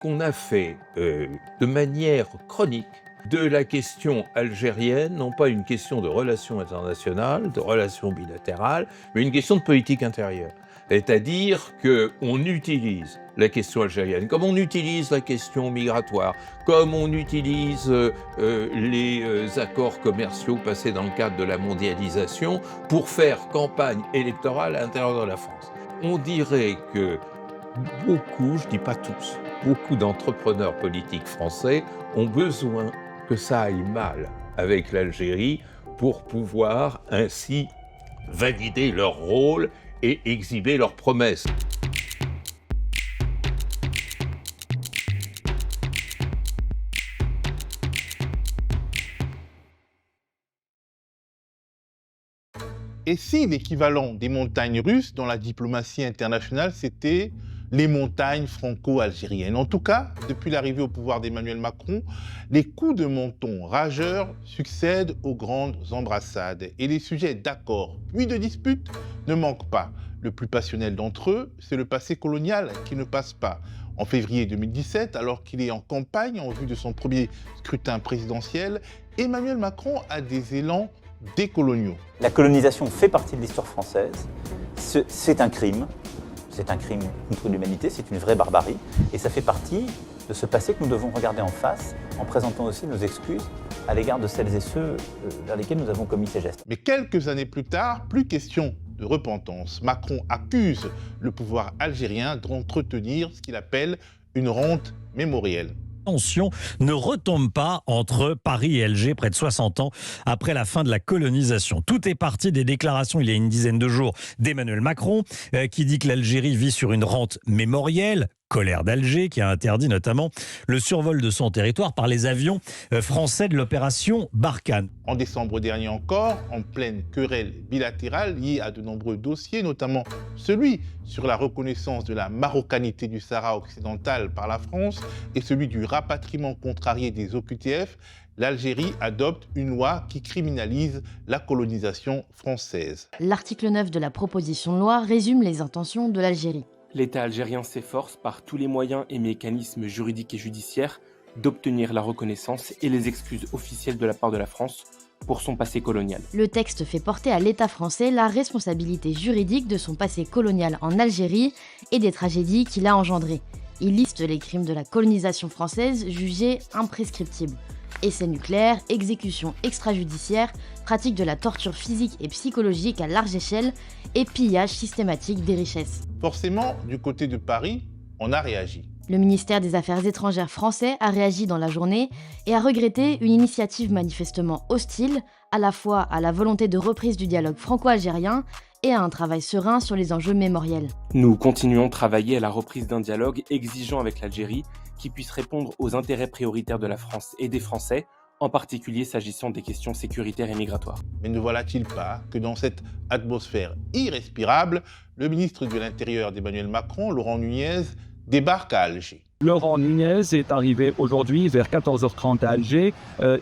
qu'on a fait de manière chronique de la question algérienne, non pas une question de relations internationales, de relations bilatérales, mais une question de politique intérieure. C'est-à-dire qu'on utilise la question algérienne, comme on utilise la question migratoire, comme on utilise les accords commerciaux passés dans le cadre de la mondialisation pour faire campagne électorale à l'intérieur de la France. On dirait que beaucoup, je ne dis pas tous, beaucoup d'entrepreneurs politiques français ont besoin que ça aille mal avec l'Algérie pour pouvoir ainsi valider leur rôle et exhiber leurs promesses. Et si l'équivalent des montagnes russes dans la diplomatie internationale, c'était les montagnes franco-algériennes? En tout cas, depuis l'arrivée au pouvoir d'Emmanuel Macron, les coups de menton rageurs succèdent aux grandes embrassades. Et les sujets d'accord puis de dispute ne manquent pas. Le plus passionnel d'entre eux, c'est le passé colonial qui ne passe pas. En février 2017, alors qu'il est en campagne en vue de son premier scrutin présidentiel, Emmanuel Macron a des élans décoloniaux. La colonisation fait partie de l'histoire française. C'est un crime. C'est un crime contre l'humanité, c'est une vraie barbarie. Et ça fait partie de ce passé que nous devons regarder en face en présentant aussi nos excuses à l'égard de celles et ceux vers lesquels nous avons commis ces gestes. Mais quelques années plus tard, plus question de repentance. Macron accuse le pouvoir algérien d'entretenir ce qu'il appelle une rente mémorielle. Tension ne retombe pas entre Paris et Alger près de 60 ans après la fin de la colonisation. Tout est parti des déclarations il y a une dizaine de jours d'Emmanuel Macron qui dit que l'Algérie vit sur une rente mémorielle. Colère d'Alger qui a interdit notamment le survol de son territoire par les avions français de l'opération Barkhane. En décembre dernier encore, en pleine querelle bilatérale liée à de nombreux dossiers, notamment celui sur la reconnaissance de la marocanité du Sahara occidental par la France et celui du rapatriement contrarié des OQTF, l'Algérie adopte une loi qui criminalise la colonisation française. L'article 9 de la proposition de loi résume les intentions de l'Algérie. L'État algérien s'efforce par tous les moyens et mécanismes juridiques et judiciaires d'obtenir la reconnaissance et les excuses officielles de la part de la France pour son passé colonial. Le texte fait porter à l'État français la responsabilité juridique de son passé colonial en Algérie et des tragédies qu'il a engendrées. Il liste les crimes de la colonisation française jugés imprescriptibles. Essais nucléaires, exécutions extrajudiciaires, pratique de la torture physique et psychologique à large échelle et pillage systématique des richesses. Forcément, du côté de Paris, on a réagi. Le ministère des Affaires étrangères français a réagi dans la journée et a regretté une initiative manifestement hostile, à la fois à la volonté de reprise du dialogue franco-algérien et à un travail serein sur les enjeux mémoriels. Nous continuons de travailler à la reprise d'un dialogue exigeant avec l'Algérie qui puisse répondre aux intérêts prioritaires de la France et des Français, en particulier s'agissant des questions sécuritaires et migratoires. Mais ne voilà-t-il pas que dans cette atmosphère irrespirable, le ministre de l'Intérieur d'Emmanuel Macron, Laurent Nunez, débarque à Alger? Laurent Nunez est arrivé aujourd'hui vers 14h30 à Alger.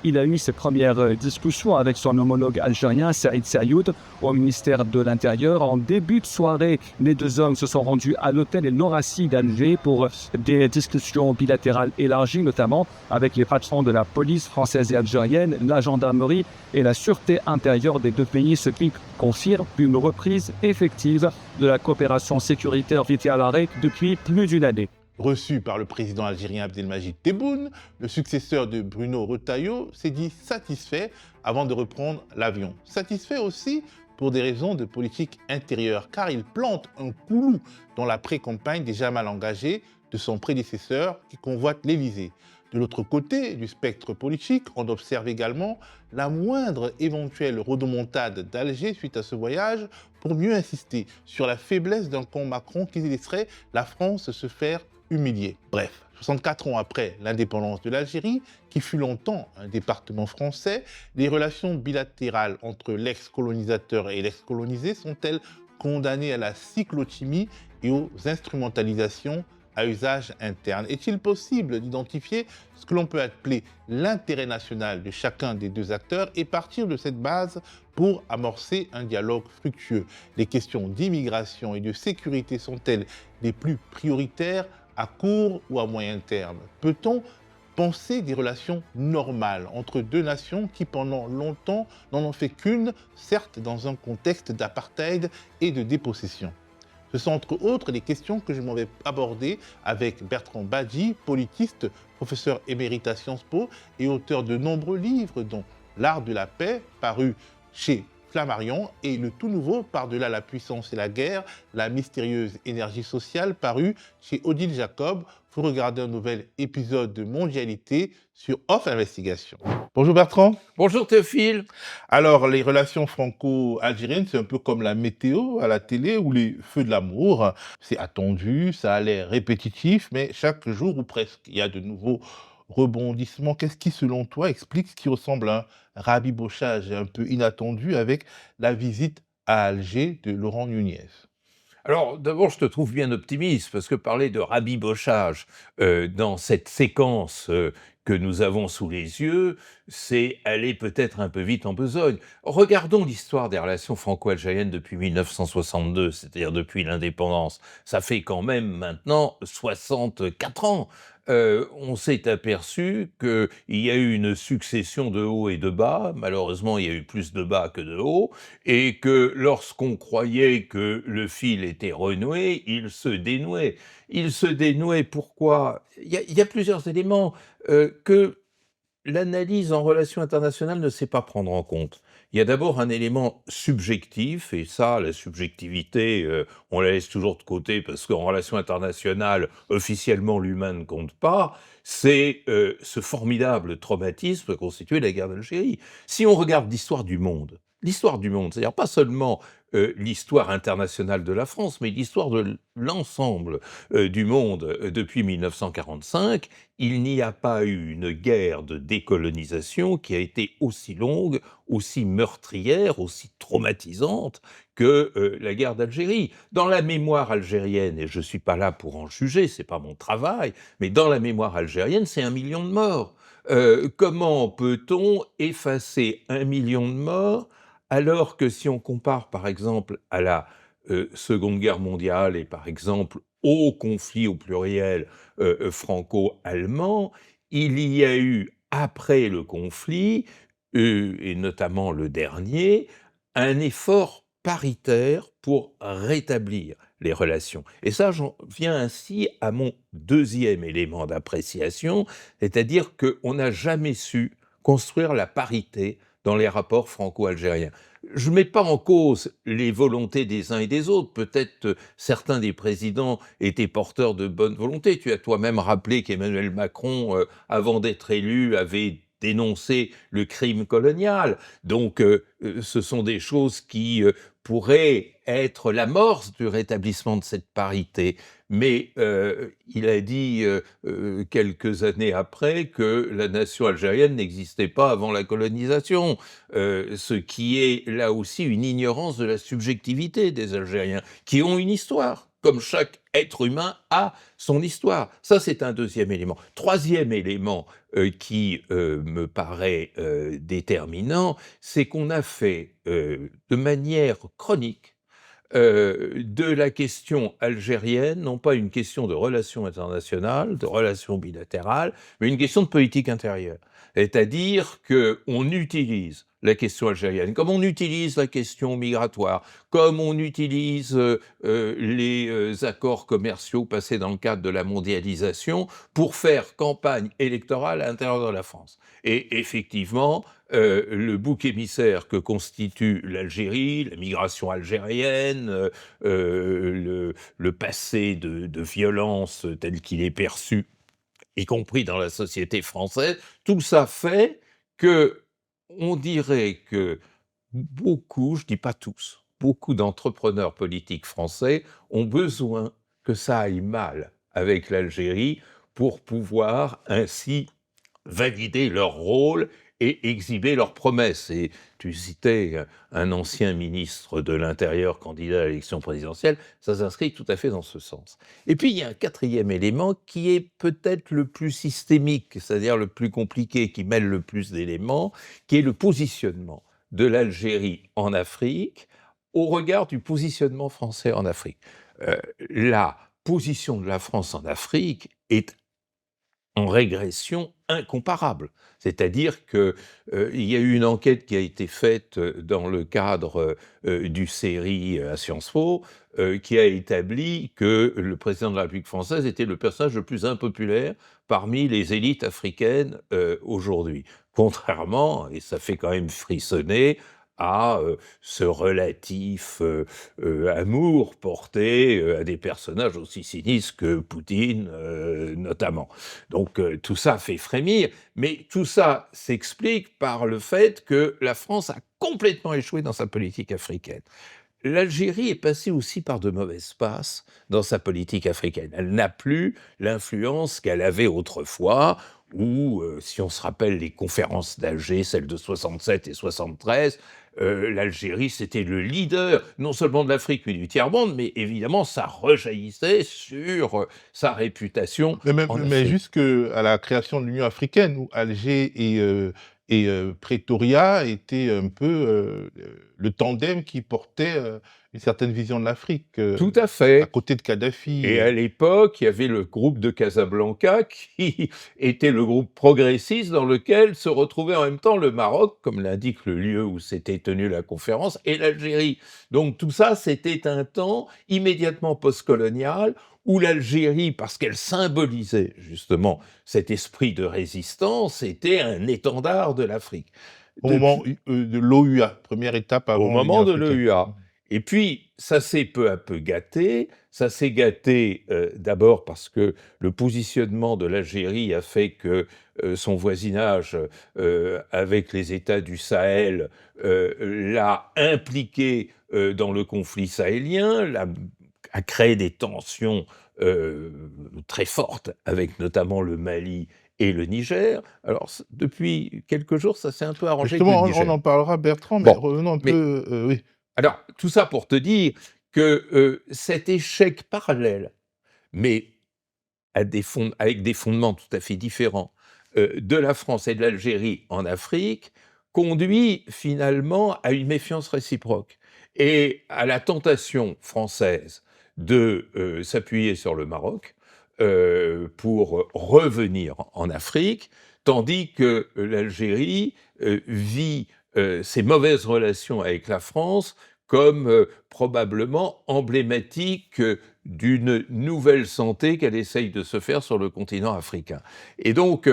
Il a eu ses premières discussions avec son homologue algérien, Saïd Sayoud, au ministère de l'Intérieur. En début de soirée, les deux hommes se sont rendus à l'hôtel El Noraci d'Alger pour des discussions bilatérales élargies, notamment avec les patrons de la police française et algérienne, la gendarmerie et la sûreté intérieure des deux pays, ce qui confirme une reprise effective de la coopération sécuritaire qui était à l'arrêt depuis plus d'une année. Reçu par le président algérien Abdelmadjid Tebboune, le successeur de Bruno Retailleau s'est dit satisfait avant de reprendre l'avion. Satisfait aussi pour des raisons de politique intérieure, car il plante un clou dans la pré-campagne déjà mal engagée de son prédécesseur qui convoite l'Élysée. De l'autre côté du spectre politique, on observe également la moindre éventuelle rodomontade d'Alger suite à ce voyage pour mieux insister sur la faiblesse d'un camp Macron qui laisserait la France se faire humilié. Bref, 64 ans après l'indépendance de l'Algérie, qui fut longtemps un département français, les relations bilatérales entre l'ex-colonisateur et l'ex-colonisé sont-elles condamnées à la cyclothymie et aux instrumentalisations à usage interne? Est-il possible d'identifier ce que l'on peut appeler l'intérêt national de chacun des deux acteurs et partir de cette base pour amorcer un dialogue fructueux? Les questions d'immigration et de sécurité sont-elles les plus prioritaires à court ou à moyen terme? Peut-on penser des relations normales entre deux nations qui, pendant longtemps, n'en ont fait qu'une, certes dans un contexte d'apartheid et de dépossession? Ce sont entre autres les questions que je m'en vais aborder avec Bertrand Badji, politiste, professeur émérite à Sciences Po et auteur de nombreux livres dont L'art de la paix, paru chez Flammarion, et le tout nouveau Par-delà la puissance et la guerre, la mystérieuse énergie sociale, paru chez Odile Jacob. Vous regardez un nouvel épisode de Mondialité sur Off Investigation. Bonjour Bertrand. Bonjour Théophile. Alors, les relations franco-algériennes, c'est un peu comme la météo à la télé ou les feux de l'amour. C'est attendu, ça a l'air répétitif, mais chaque jour ou presque, il y a de nouveaux rebondissements. Qu'est-ce qui, selon toi, explique ce qui ressemble à un rabibochage un peu inattendu avec la visite à Alger de Laurent Nunez? Alors, d'abord, je te trouve bien optimiste, parce que parler de rabibochage dans cette séquence que nous avons sous les yeux, c'est aller peut-être un peu vite en besogne. Regardons l'histoire des relations franco-algériennes depuis 1962, c'est-à-dire depuis l'indépendance. Ça fait quand même maintenant 64 ans. On s'est aperçu qu'il y a eu une succession de hauts et de bas. Malheureusement, il y a eu plus de bas que de hauts. Et que lorsqu'on croyait que le fil était renoué, il se dénouait. Il se dénouait pourquoi? Il y a plusieurs éléments que l'analyse en relations internationales ne sait pas prendre en compte. Il y a d'abord un élément subjectif, et ça, la subjectivité, on la laisse toujours de côté parce qu'en relations internationales, officiellement, l'humain ne compte pas. C'est ce formidable traumatisme constitué la guerre d'Algérie. Si on regarde l'histoire du monde, c'est-à-dire pas seulement l'histoire internationale de la France, mais l'histoire de l'ensemble du monde depuis 1945, il n'y a pas eu une guerre de décolonisation qui a été aussi longue, aussi meurtrière, aussi traumatisante que la guerre d'Algérie. Dans la mémoire algérienne, et je ne suis pas là pour en juger, c'est pas mon travail, mais dans la mémoire algérienne, c'est 1 million de morts. Comment peut-on effacer 1 million de morts alors que si on compare par exemple à la Seconde Guerre mondiale et par exemple au conflit au pluriel franco-allemand, il y a eu après le conflit, et notamment le dernier, un effort paritaire pour rétablir les relations. Et ça, j'en viens ainsi à mon deuxième élément d'appréciation, c'est-à-dire qu'on n'a jamais su construire la parité dans les rapports franco-algériens. Je ne mets pas en cause les volontés des uns et des autres. Peut-être certains des présidents étaient porteurs de bonne volonté. Tu as toi-même rappelé qu'Emmanuel Macron, avant d'être élu, avait dénoncé le crime colonial. Donc, ce sont des choses qui pourraient être l'amorce du rétablissement de cette parité. Mais il a dit quelques années après que la nation algérienne n'existait pas avant la colonisation, ce qui est là aussi une ignorance de la subjectivité des Algériens, qui ont une histoire, comme chaque être humain a son histoire. Ça, c'est un deuxième élément. Troisième élément qui me paraît déterminant, c'est qu'on a fait de manière chronique de la question algérienne, non pas une question de relations internationales, de relations bilatérales, mais une question de politique intérieure. C'est-à-dire qu'on utilise la question algérienne, comme on utilise la question migratoire, comme on utilise les accords commerciaux passés dans le cadre de la mondialisation pour faire campagne électorale à l'intérieur de la France. Et effectivement, le bouc émissaire que constitue l'Algérie, la migration algérienne, le passé de violence tel qu'il est perçu, y compris dans la société française, tout ça fait que on dirait que beaucoup, je dis pas tous, beaucoup d'entrepreneurs politiques français ont besoin que ça aille mal avec l'Algérie pour pouvoir ainsi valider leur rôle et exhiber leurs promesses. Et tu citais un ancien ministre de l'Intérieur candidat à l'élection présidentielle, ça s'inscrit tout à fait dans ce sens. Et puis il y a un quatrième élément qui est peut-être le plus systémique, c'est-à-dire le plus compliqué, qui mêle le plus d'éléments, qui est le positionnement de l'Algérie en Afrique au regard du positionnement français en Afrique. Là, position de la France en Afrique est en régression incomparable. C'est-à-dire qu'il y a eu une enquête qui a été faite dans le cadre du CERI à Sciences Po, qui a établi que le président de la République française était le personnage le plus impopulaire parmi les élites africaines aujourd'hui. Contrairement, et ça fait quand même frissonner, à ce relatif amour porté à des personnages aussi sinistres que Poutine notamment. Donc tout ça fait frémir, mais tout ça s'explique par le fait que la France a complètement échoué dans sa politique africaine. L'Algérie est passée aussi par de mauvaises passes dans sa politique africaine. Elle n'a plus l'influence qu'elle avait autrefois, où, si on se rappelle les conférences d'Alger, celles de 67 et 73, l'Algérie, c'était le leader, non seulement de l'Afrique, mais du tiers-monde, mais évidemment, ça rejaillissait sur sa réputation en Mais Afrique. jusqu'à la création de l'Union africaine, où Alger et Pretoria étaient un peu le tandem qui portait une certaine vision de l'Afrique, Tout à à fait. côté de Kadhafi. Et à l'époque, il y avait le groupe de Casablanca qui était le groupe progressiste dans lequel se retrouvait en même temps le Maroc, comme l'indique le lieu où s'était tenue la conférence, et l'Algérie. Donc tout ça, c'était un temps immédiatement postcolonial où l'Algérie, parce qu'elle symbolisait justement cet esprit de résistance, était un étendard de l'Afrique. Au Depuis- moment de l'OUA, première étape avant au moment de l'Union africaine. l'EUA. Et puis, ça s'est peu à peu gâté. Ça s'est gâté d'abord parce que le positionnement de l'Algérie a fait que son voisinage avec les États du Sahel l'a impliqué dans le conflit sahélien, a créé des tensions très fortes avec notamment le Mali et le Niger. Alors, depuis quelques jours, ça s'est un peu arrangé avec Justement, le Niger. on en parlera, Bertrand, mais Bon, revenons un mais- peu. Oui. Alors, tout ça pour te dire que cet échec parallèle, mais avec des fondements tout à fait différents, de la France et de l'Algérie en Afrique, conduit finalement à une méfiance réciproque et à la tentation française de s'appuyer sur le Maroc pour revenir en Afrique, tandis que l'Algérie vit ses mauvaises relations avec la France comme probablement emblématique d'une nouvelle santé qu'elle essaye de se faire sur le continent africain. Et donc,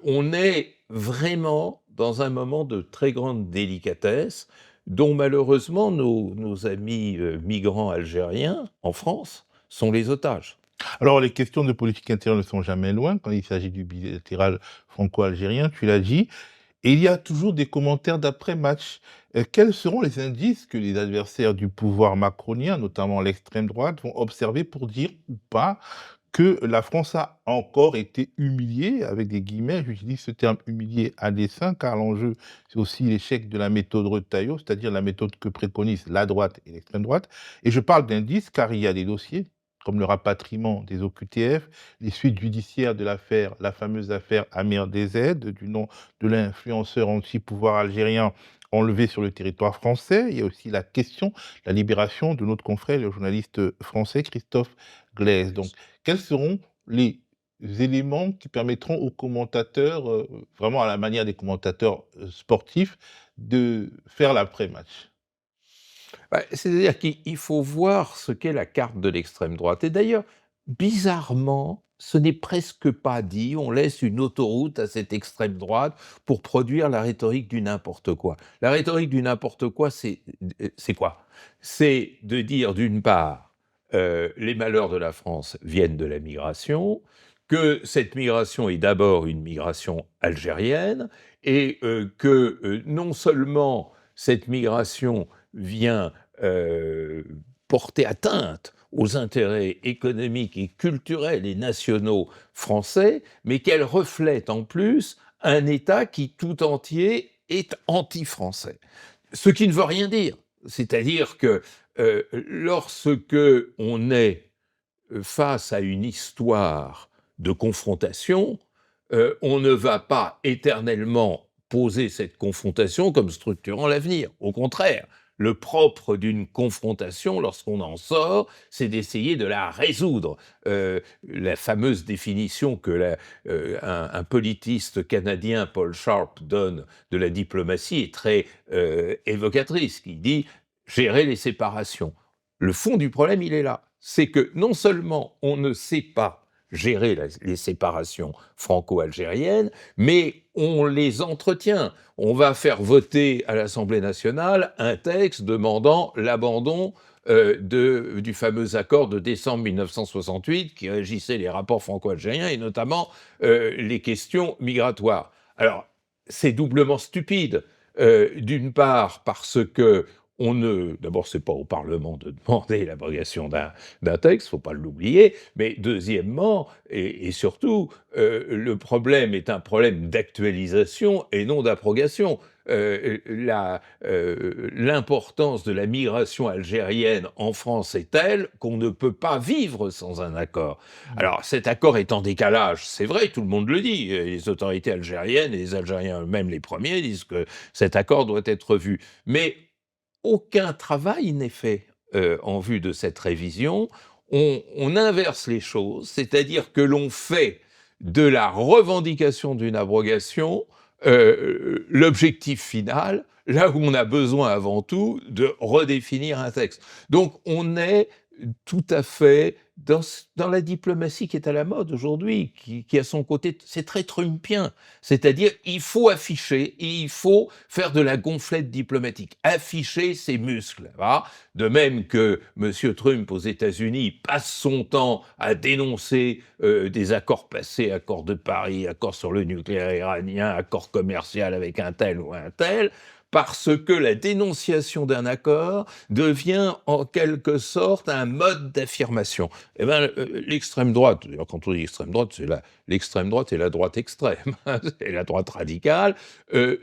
on est vraiment dans un moment de très grande délicatesse, dont malheureusement nos amis migrants algériens en France sont les otages. Alors, les questions de politique intérieure ne sont jamais loin quand il s'agit du bilatéral franco-algérien, tu l'as dit. Et il y a toujours des commentaires d'après-match. Quels seront les indices que les adversaires du pouvoir macronien, notamment l'extrême droite, vont observer pour dire ou pas que la France a encore été humiliée, avec des guillemets, j'utilise ce terme humilié à dessein, car l'enjeu, c'est aussi l'échec de la méthode Retailleau, c'est-à-dire la méthode que préconisent la droite et l'extrême droite. Et je parle d'indices car il y a des dossiers, comme le rapatriement des OQTF, les suites judiciaires de l'affaire, la fameuse affaire Amir DZ, du nom de l'influenceur anti-pouvoir algérien enlevé sur le territoire français. Il y a aussi la question, la libération de notre confrère, le journaliste français Christophe Glaise. Donc, quels seront les éléments qui permettront aux commentateurs, vraiment à la manière des commentateurs sportifs, de faire l'après-match? C'est-à-dire qu'il faut voir ce qu'est la carte de l'extrême droite. Et d'ailleurs, bizarrement, ce n'est presque pas dit. On laisse une autoroute à cette extrême droite pour produire la rhétorique du n'importe quoi. La rhétorique du n'importe quoi, c'est quoi? C'est de dire, d'une part, les malheurs de la France viennent de la migration, que cette migration est d'abord une migration algérienne, et que non seulement cette migration vient porter atteinte aux intérêts économiques et culturels et nationaux français, mais qu'elle reflète en plus un État qui tout entier est anti-français. Ce qui ne veut rien dire. C'est-à-dire que lorsque on est face à une histoire de confrontation, on ne va pas éternellement poser cette confrontation comme structurant l'avenir. Au contraire, Le propre d'une confrontation, lorsqu'on en sort, c'est d'essayer de la résoudre. La fameuse définition que un politiste canadien, Paul Sharp, donne de la diplomatie est très évocatrice, qui dit « gérer les séparations ». Le fond du problème, il est là. C'est que non seulement on ne sait pas gérer les séparations franco-algériennes, mais on les entretient. On va faire voter à l'Assemblée nationale un texte demandant l'abandon du fameux accord de décembre 1968 qui régissait les rapports franco-algériens et notamment les questions migratoires. Alors, c'est doublement stupide. D'une part, parce que d'abord, c'est pas au Parlement de demander l'abrogation d'un texte, faut pas l'oublier, mais deuxièmement, et surtout, le problème est un problème d'actualisation et non d'abrogation. L'importance de la migration algérienne en France est telle qu'on ne peut pas vivre sans un accord. Alors, cet accord est en décalage, c'est vrai, tout le monde le dit. Les autorités algériennes et les Algériens eux-mêmes les premiers disent que cet accord doit être revu. Mais aucun travail n'est fait en vue de cette révision. On inverse les choses, c'est-à-dire que l'on fait de la revendication d'une abrogation l'objectif final, là où on a besoin avant tout de redéfinir un texte. Donc on est tout à fait dans la diplomatie qui est à la mode aujourd'hui, qui a son côté, c'est très trumpien, c'est-à-dire il faut afficher, et il faut faire de la gonflette diplomatique, afficher ses muscles. Voilà. De même que M. Trump aux États-Unis passe son temps à dénoncer des accords passés, accord de Paris, accord sur le nucléaire iranien, accord commercial avec un tel ou un tel, parce que la dénonciation d'un accord devient en quelque sorte un mode d'affirmation. Eh bien, l'extrême droite, quand on dit extrême droite, c'est l'extrême droite et la droite extrême, et la droite radicale,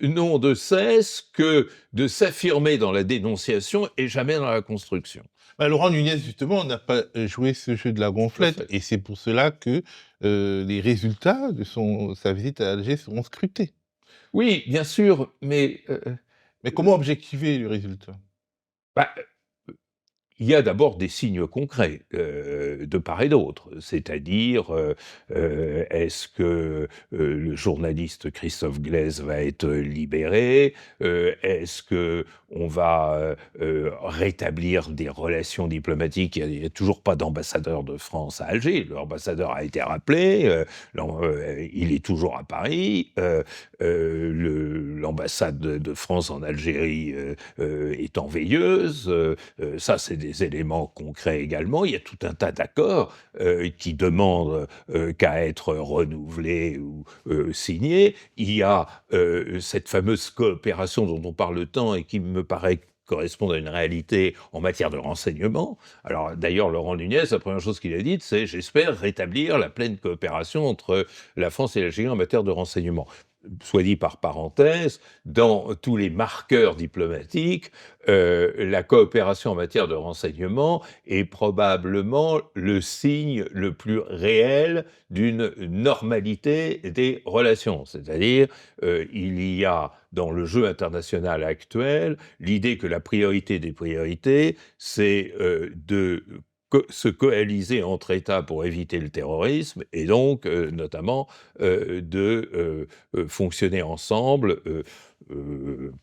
n'ont de cesse que de s'affirmer dans la dénonciation et jamais dans la construction. Laurent Nunez, justement, n'a pas joué ce jeu de la gonflette, et c'est pour cela que les résultats de sa visite à Alger seront scrutés. Oui, bien sûr, mais comment objectiver le résultat? Il y a d'abord des signes concrets de part et d'autre, c'est-à-dire est-ce que le journaliste Christophe Glaise va être libéré? Est-ce que on va rétablir des relations diplomatiques? Il n'y a toujours pas d'ambassadeur de France à Alger. L'ambassadeur a été rappelé, il est toujours à Paris. L'ambassade de France en Algérie est en veilleuse. Ça, c'est des éléments concrets également. Il y a tout un tas d'accords qui demandent qu'à être renouvelés ou signés. Il y a cette fameuse coopération dont on parle tant et qui me paraît correspondre à une réalité en matière de renseignement. Alors d'ailleurs, Laurent Nunez, la première chose qu'il a dite, c'est « j'espère rétablir la pleine coopération entre la France et l'Algérie en matière de renseignement ». Soit dit par parenthèse, dans tous les marqueurs diplomatiques, la coopération en matière de renseignement est probablement le signe le plus réel d'une normalité des relations. C'est-à-dire, il y a dans le jeu international actuel l'idée que la priorité des priorités, c'est de se coaliser entre États pour éviter le terrorisme et donc notamment de fonctionner ensemble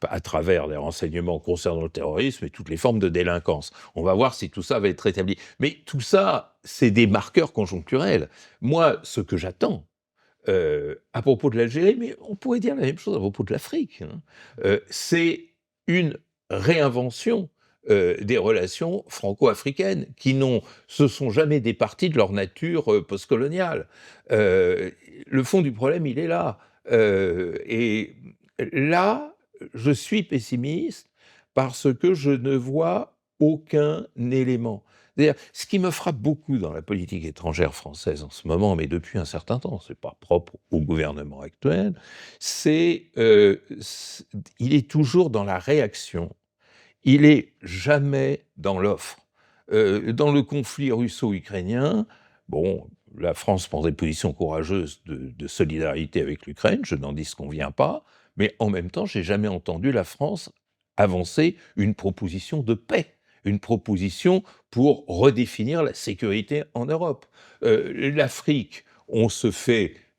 à travers des renseignements concernant le terrorisme et toutes les formes de délinquance. On va voir si tout ça va être rétabli. Mais tout ça, c'est des marqueurs conjoncturels. Moi, ce que j'attends, à propos de l'Algérie, mais on pourrait dire la même chose à propos de l'Afrique, c'est une réinvention des relations franco-africaines qui se sont jamais départies de leur nature postcoloniale. Le fond du problème, il est là. Et là, je suis pessimiste parce que je ne vois aucun élément. C'est-à-dire, ce qui me frappe beaucoup dans la politique étrangère française en ce moment, mais depuis un certain temps, c'est pas propre au gouvernement actuel, c'est il est toujours dans la réaction. Il est jamais dans l'offre. Dans le conflit russo-ukrainien, bon, la France prend des positions courageuses de solidarité avec l'Ukraine, je n'en disconviens pas, mais en même temps, j'ai jamais entendu la France avancer une proposition de paix, une proposition pour redéfinir la sécurité en Europe. L'Afrique,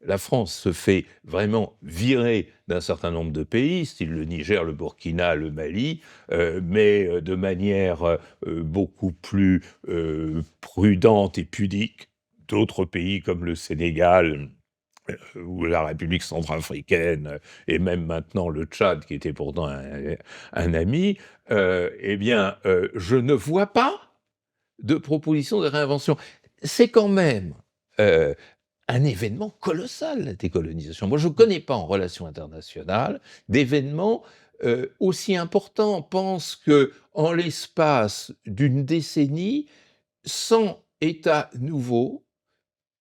la France se fait vraiment virer d'un certain nombre de pays, style le Niger, le Burkina, le Mali, mais de manière beaucoup plus prudente et pudique. D'autres pays comme le Sénégal ou la République centrafricaine, et même maintenant le Tchad, qui était pourtant un ami, je ne vois pas de proposition de réinvention. C'est quand même un événement colossal, la décolonisation. Moi, je ne connais pas en relations internationales d'événements aussi importants. On pense qu'en l'espace d'une décennie, 100 États nouveaux,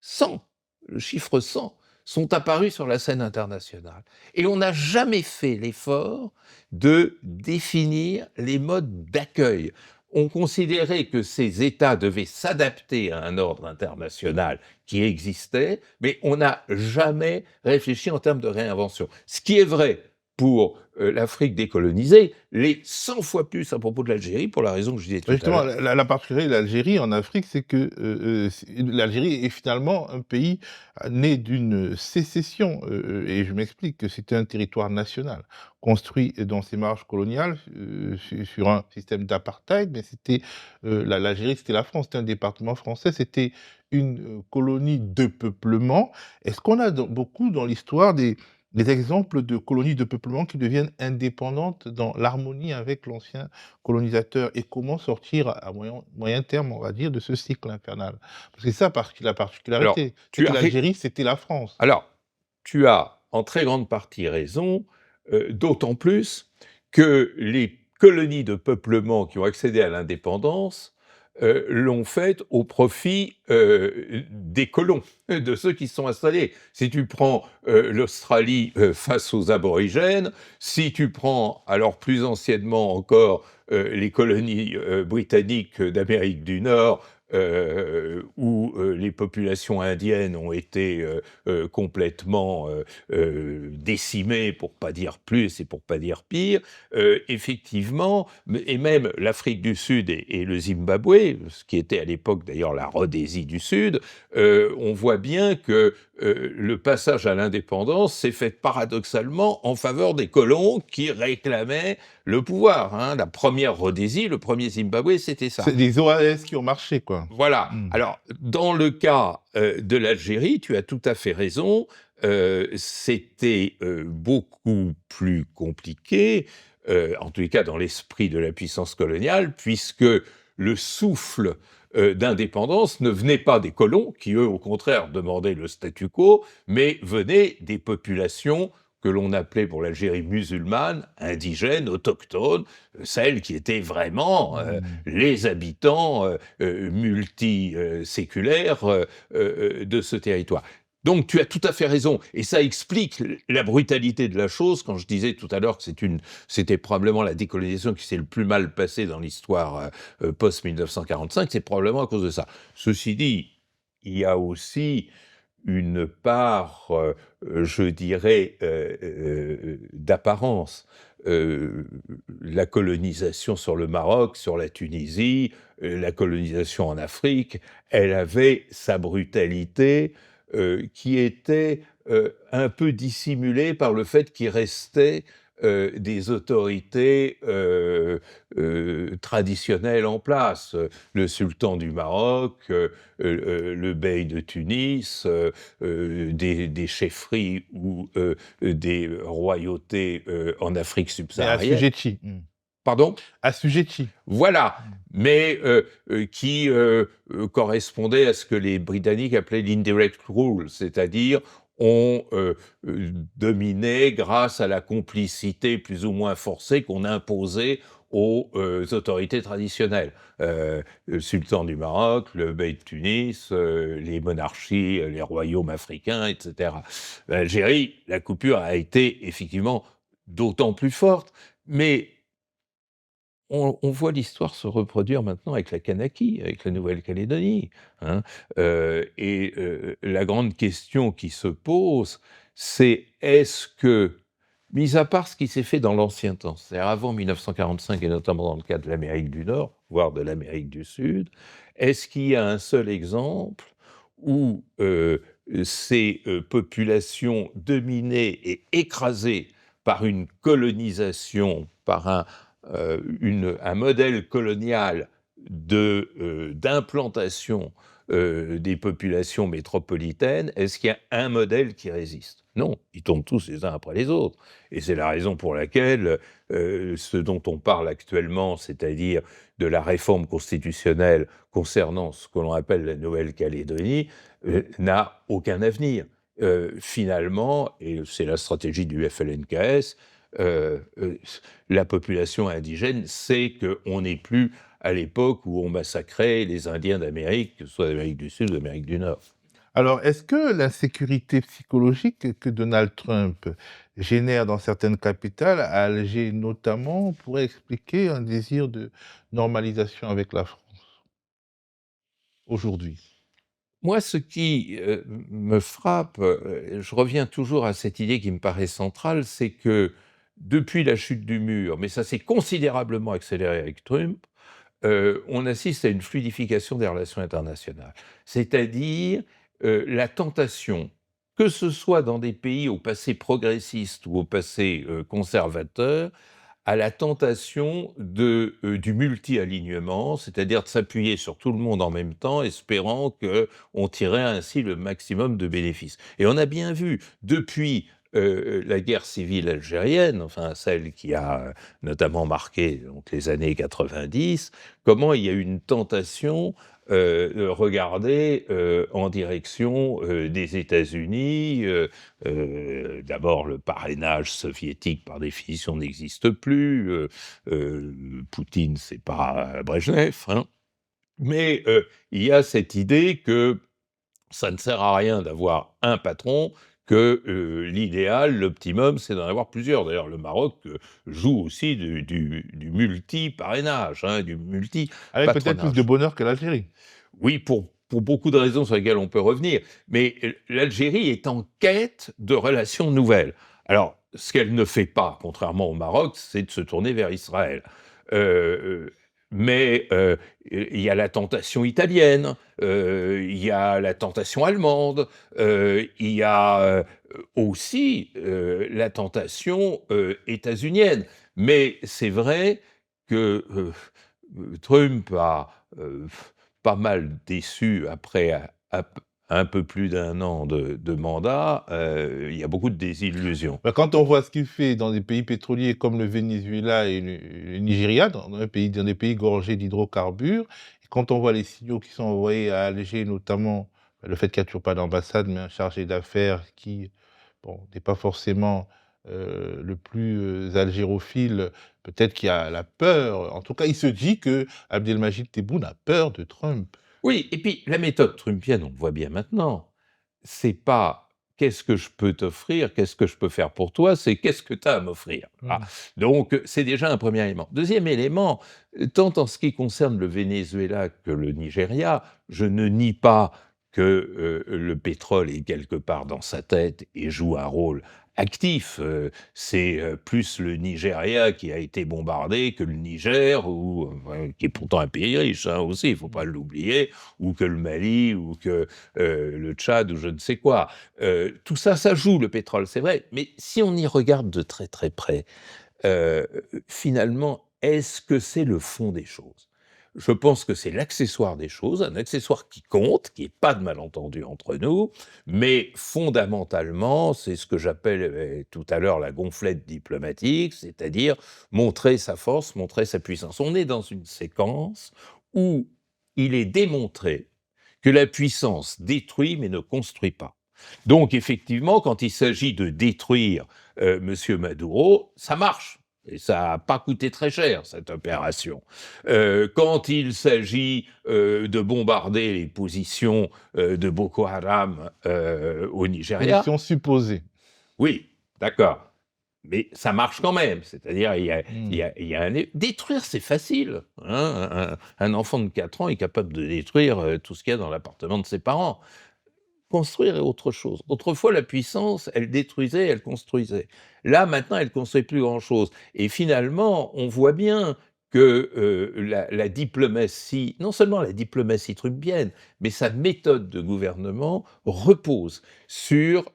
100, le chiffre 100, sont apparus sur la scène internationale. Et on n'a jamais fait l'effort de définir les modes d'accueil. On considérait que ces États devaient s'adapter à un ordre international qui existait, mais on n'a jamais réfléchi en termes de réinvention. Ce qui est vrai pour l'Afrique décolonisée, l'est 100 fois plus à propos de l'Algérie, pour la raison que je disais tout à Justement, l'heure. la particularité de l'Algérie en Afrique, c'est que l'Algérie est finalement un pays né d'une sécession. Et je m'explique que c'était un territoire national, construit dans ses marges coloniales sur un système d'apartheid, mais l'Algérie, c'était la France, c'était un département français, c'était une colonie de peuplement. Est-ce qu'on a beaucoup dans l'histoire des exemples de colonies de peuplement qui deviennent indépendantes dans l'harmonie avec l'ancien colonisateur, et comment sortir à moyen terme, on va dire, de ce cycle infernal? Parce que c'est ça la Alors, particularité, c'est tu que as, l'Algérie, c'était la France. Alors, tu as en très grande partie raison, d'autant plus que les colonies de peuplement qui ont accédé à l'indépendance l'ont fait au profit des colons, de ceux qui se sont installés. Si tu prends l'Australie face aux aborigènes, si tu prends, alors plus anciennement encore, les colonies britanniques d'Amérique du Nord, où les populations indiennes ont été complètement décimées, pour pas dire plus et pour pas dire pire, effectivement, et même l'Afrique du Sud et le Zimbabwe, ce qui était à l'époque d'ailleurs la Rhodésie du Sud, on voit bien que le passage à l'indépendance s'est fait paradoxalement en faveur des colons qui réclamaient le pouvoir. Hein. La première Rhodésie, le premier Zimbabwe, c'était ça. C'est des OAS qui ont marché, quoi. Voilà. Alors, dans le cas de l'Algérie, tu as tout à fait raison, c'était beaucoup plus compliqué, en tous les cas dans l'esprit de la puissance coloniale, puisque le souffle d'indépendance ne venait pas des colons, qui eux, au contraire, demandaient le statu quo, mais venait des populations que l'on appelait pour l'Algérie musulmane, indigènes, autochtones, celles qui étaient vraiment les habitants multiséculaires de ce territoire. Donc tu as tout à fait raison, et ça explique la brutalité de la chose, quand je disais tout à l'heure que c'était probablement la décolonisation qui s'est le plus mal passée dans l'histoire post-1945, c'est probablement à cause de ça. Ceci dit, il y a aussi une part, je dirais, d'apparence. La colonisation sur le Maroc, sur la Tunisie, la colonisation en Afrique, elle avait sa brutalité qui était un peu dissimulée par le fait qu'il restait des autorités traditionnelles en place. Le sultan du Maroc, le bey de Tunis, des chefferies ou des royautés en Afrique Et subsaharienne. assujetti. Pardon ? Assujetti. Voilà, mais qui correspondait à ce que les Britanniques appelaient l'indirect rule, c'est-à-dire on dominait grâce à la complicité plus ou moins forcée qu'on imposait aux autorités traditionnelles. Le sultan du Maroc, le bey de Tunis, les monarchies, les royaumes africains, etc. L'Algérie, la coupure a été effectivement d'autant plus forte, mais on voit l'histoire se reproduire maintenant avec la Kanaki, avec la Nouvelle-Calédonie. Hein. La grande question qui se pose, c'est est-ce que mis à part ce qui s'est fait dans l'ancien temps, c'est-à-dire avant 1945 et notamment dans le cas de l'Amérique du Nord, voire de l'Amérique du Sud, est-ce qu'il y a un seul exemple où ces populations dominées et écrasées par une colonisation, par un modèle colonial d'implantation des populations métropolitaines, est-ce qu'il y a un modèle qui résiste? Non, ils tombent tous les uns après les autres. Et c'est la raison pour laquelle ce dont on parle actuellement, c'est-à-dire de la réforme constitutionnelle concernant ce que l'on appelle la Nouvelle-Calédonie, n'a aucun avenir. Finalement, et c'est la stratégie du FLNKS, la population indigène sait qu'on n'est plus à l'époque où on massacrait les Indiens d'Amérique, que ce soit d'Amérique du Sud ou d'Amérique du Nord. Alors, est-ce que l'insécurité psychologique que Donald Trump génère dans certaines capitales, à Alger notamment, pourrait expliquer un désir de normalisation avec la France aujourd'hui? Moi, ce qui me frappe, je reviens toujours à cette idée qui me paraît centrale, c'est que depuis la chute du mur, mais ça s'est considérablement accéléré avec Trump, on assiste à une fluidification des relations internationales. C'est-à-dire la tentation, que ce soit dans des pays au passé progressiste ou au passé conservateur, à la tentation du multi-alignement, c'est-à-dire de s'appuyer sur tout le monde en même temps, espérant qu'on tirerait ainsi le maximum de bénéfices. Et on a bien vu, depuis la guerre civile algérienne, enfin celle qui a notamment marqué donc, les années 90, comment il y a eu une tentation de regarder en direction des États-Unis. D'abord, le parrainage soviétique, par définition, n'existe plus. Poutine, c'est pas Brejnev, hein. Mais il y a cette idée que ça ne sert à rien d'avoir un patron, que l'idéal, l'optimum, c'est d'en avoir plusieurs. D'ailleurs, le Maroc joue aussi du multi-parrainage, hein, du Avec peut-être plus de multi-patronage. bonheur que l'Algérie. Oui, pour beaucoup de raisons sur lesquelles on peut revenir, mais l'Algérie est en quête de relations nouvelles. Alors, ce qu'elle ne fait pas, contrairement au Maroc, c'est de se tourner vers Israël. Euh, mais il y a la tentation italienne, il y a la tentation allemande, il y a aussi la tentation états-unienne. Mais c'est vrai que Trump a pas mal déçu après un peu plus d'un an de mandat. Il y a beaucoup de désillusions. Ben, quand on voit ce qu'il fait dans des pays pétroliers comme le Venezuela et le Nigeria, dans des pays gorgés d'hydrocarbures, et quand on voit les signaux qui sont envoyés à Alger, notamment le fait qu'il n'y a toujours pas d'ambassade, mais un chargé d'affaires qui n'est pas forcément le plus algérophile, peut-être qu'il a la peur. En tout cas, il se dit que Abdelmajid Tebboune a peur de Trump. Oui, et puis la méthode trumpienne, on le voit bien maintenant, c'est pas qu'est-ce que je peux t'offrir, qu'est-ce que je peux faire pour toi, c'est qu'est-ce que tu as à m'offrir. Ah, donc c'est déjà un premier élément. Deuxième élément, tant en ce qui concerne le Venezuela que le Nigeria, je ne nie pas que le pétrole est quelque part dans sa tête et joue un rôle actif. C'est plus le Nigeria qui a été bombardé que le Niger, qui est pourtant un pays riche hein, aussi, il ne faut pas l'oublier, ou que le Mali, ou que le Tchad, ou je ne sais quoi. Tout ça, ça joue le pétrole, c'est vrai, mais si on y regarde de très très près, finalement, est-ce que c'est le fond des choses? Je pense que c'est l'accessoire des choses, un accessoire qui compte, qui n'est pas de malentendu entre nous, mais fondamentalement, c'est ce que j'appelle tout à l'heure la gonflette diplomatique, c'est-à-dire montrer sa force, montrer sa puissance. On est dans une séquence où il est démontré que la puissance détruit mais ne construit pas. Donc effectivement, quand il s'agit de détruire M. Maduro, ça marche. Et ça n'a pas coûté très cher, cette opération. Quand il s'agit de bombarder les positions de Boko Haram au Nigeria... Position supposée. Oui, d'accord. Mais ça marche quand même. C'est-à-dire, il y a détruire, c'est facile. Hein. Un enfant de 4 ans est capable de détruire tout ce qu'il y a dans l'appartement de ses parents. construire autre chose. Autrefois, la puissance, elle détruisait, elle construisait. Là, maintenant, elle ne construit plus grand-chose. Et finalement, on voit bien que la diplomatie, non seulement la diplomatie trumpienne, mais sa méthode de gouvernement repose sur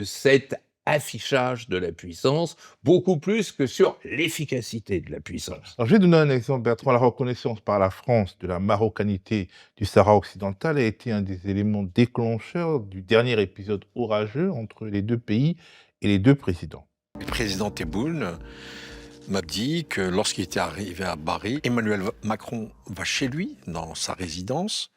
cet affichage de la puissance, beaucoup plus que sur l'efficacité de la puissance. Alors, je vais donner un exemple, Bertrand. La reconnaissance par la France de la marocanité du Sahara occidental a été un des éléments déclencheurs du dernier épisode orageux entre les deux pays et les deux présidents. Le président Tebboune m'a dit que lorsqu'il était arrivé à Bari, Emmanuel Macron va chez lui, dans sa résidence,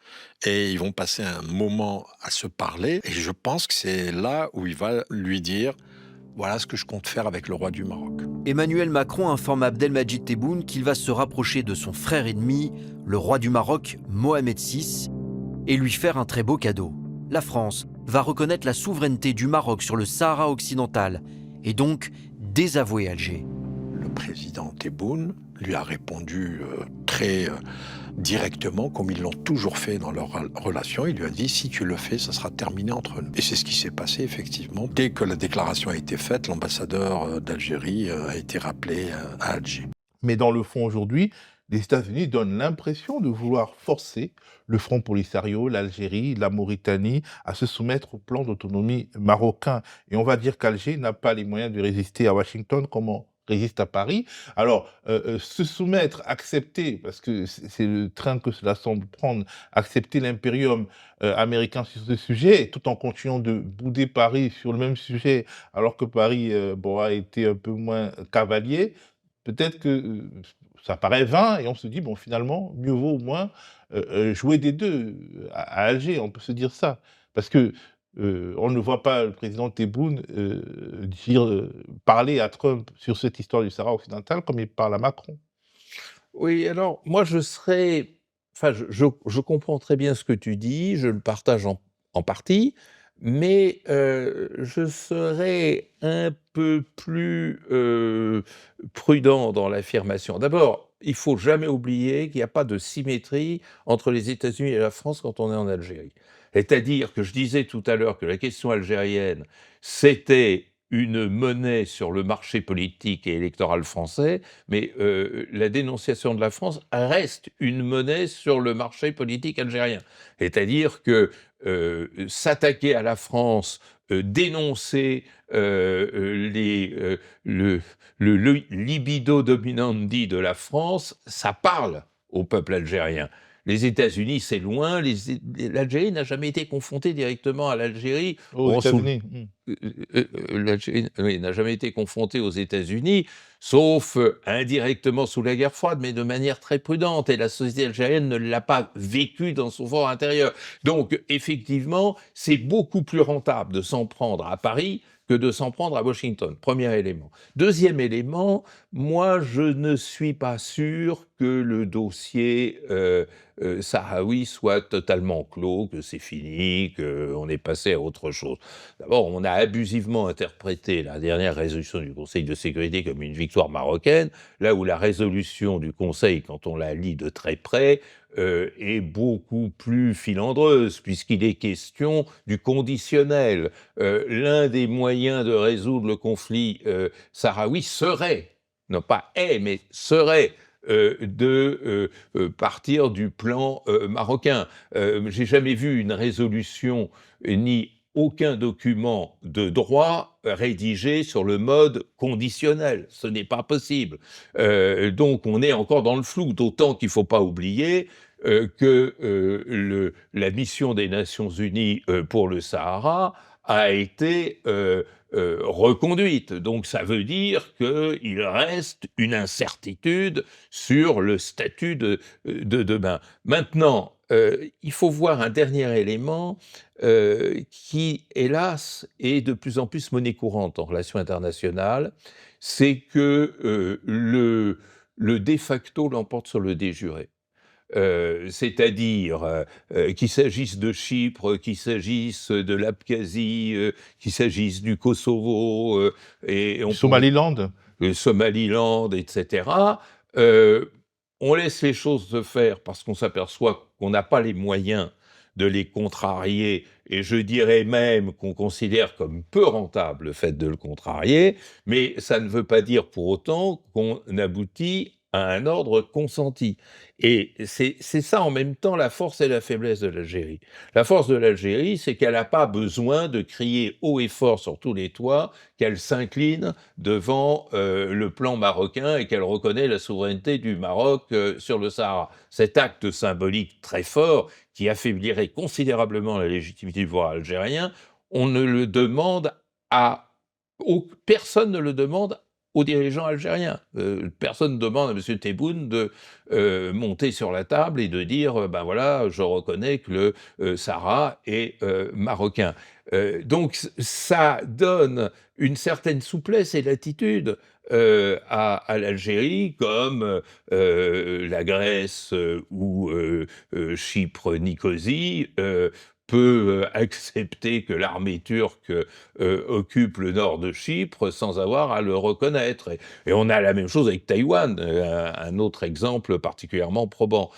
et ils vont passer un moment à se parler. Et je pense que c'est là où il va lui dire « Voilà ce que je compte faire avec le roi du Maroc ». Emmanuel Macron informe Abdelmadjid Tebboune qu'il va se rapprocher de son frère ennemi, le roi du Maroc, Mohamed VI, et lui faire un très beau cadeau. La France va reconnaître la souveraineté du Maroc sur le Sahara occidental, et donc désavouer Alger. Le président Tebboune lui a répondu très directement, comme ils l'ont toujours fait dans leur relation. Il lui a dit « Si tu le fais, ça sera terminé entre nous ». Et c'est ce qui s'est passé, effectivement. Dès que la déclaration a été faite, l'ambassadeur d'Algérie a été rappelé à Alger. Mais dans le fond, aujourd'hui, les États-Unis donnent l'impression de vouloir forcer le Front Polisario, l'Algérie, la Mauritanie à se soumettre au plan d'autonomie marocain. Et on va dire qu'Alger n'a pas les moyens de résister à Washington comme on résiste à Paris. Alors, se soumettre, accepter, parce que c'est le train que cela semble prendre, accepter l'impérium américain sur ce sujet, tout en continuant de bouder Paris sur le même sujet, alors que Paris a été un peu moins cavalier, peut-être que ça paraît vain, et on se dit, bon, finalement, mieux vaut au moins jouer des deux à Alger, on peut se dire ça. Parce que on ne voit pas le président Tebboune parler à Trump sur cette histoire du Sahara occidental comme il parle à Macron. Oui, alors moi je comprends très bien ce que tu dis, je le partage en partie, mais je serais un peu plus prudent dans l'affirmation. D'abord, il faut jamais oublier qu'il n'y a pas de symétrie entre les États-Unis et la France quand on est en Algérie. C'est-à-dire que je disais tout à l'heure que la question algérienne, c'était une monnaie sur le marché politique et électoral français, mais la dénonciation de la France reste une monnaie sur le marché politique algérien. C'est-à-dire que s'attaquer à la France, dénoncer le libido dominandi de la France, ça parle au peuple algérien. Les États-Unis, c'est loin. L'Algérie n'a jamais été confrontée directement à l'Algérie. Aux États-Unis. L'Algérie n'a jamais été confrontée aux États-Unis, sauf indirectement sous la guerre froide, mais de manière très prudente. Et la société algérienne ne l'a pas vécu dans son fort intérieur. Donc, effectivement, c'est beaucoup plus rentable de s'en prendre à Paris que de s'en prendre à Washington. Premier élément. Deuxième élément, moi, je ne suis pas sûr que le dossier sahraoui soit totalement clos, que c'est fini, qu'on est passé à autre chose. D'abord, on a abusivement interprété la dernière résolution du Conseil de sécurité comme une victoire marocaine, là où la résolution du Conseil, quand on la lit de très près, est beaucoup plus filandreuse, puisqu'il est question du conditionnel. L'un des moyens de résoudre le conflit sahraoui serait, non pas est, mais serait de partir du plan marocain. J'ai jamais vu une résolution ni aucun document de droit rédigé sur le mode conditionnel. Ce n'est pas possible. Donc on est encore dans le flou, d'autant qu'il ne faut pas oublier que la mission des Nations Unies pour le Sahara a été reconduite. Donc ça veut dire qu'il reste une incertitude sur le statut de demain. Maintenant, il faut voir un dernier élément qui, hélas, est de plus en plus monnaie courante en relations internationales, c'est que le de facto l'emporte sur le de jure. C'est-à-dire qu'il s'agisse de Chypre, qu'il s'agisse de l'Abkhazie, qu'il s'agisse du Kosovo, et Somaliland, etc. On laisse les choses se faire parce qu'on s'aperçoit qu'on n'a pas les moyens de les contrarier, et je dirais même qu'on considère comme peu rentable le fait de le contrarier, mais ça ne veut pas dire pour autant qu'on aboutit à un ordre consenti. Et c'est ça en même temps la force et la faiblesse de l'Algérie. La force de l'Algérie, c'est qu'elle n'a pas besoin de crier haut et fort sur tous les toits qu'elle s'incline devant le plan marocain et qu'elle reconnaît la souveraineté du Maroc sur le Sahara. Cet acte symbolique très fort qui affaiblirait considérablement la légitimité du pouvoir algérien, on ne le demande personne ne le demande aux dirigeants algériens. Personne ne demande à M. Tebboune de monter sur la table et de dire ben voilà, je reconnais que le Sahara est marocain. Donc ça donne une certaine souplesse et latitude à l'Algérie, comme la Grèce ou Chypre, Nicosie, peut accepter que l'armée turque occupe le nord de Chypre sans avoir à le reconnaître. Et on a la même chose avec Taïwan, un autre exemple particulièrement probant.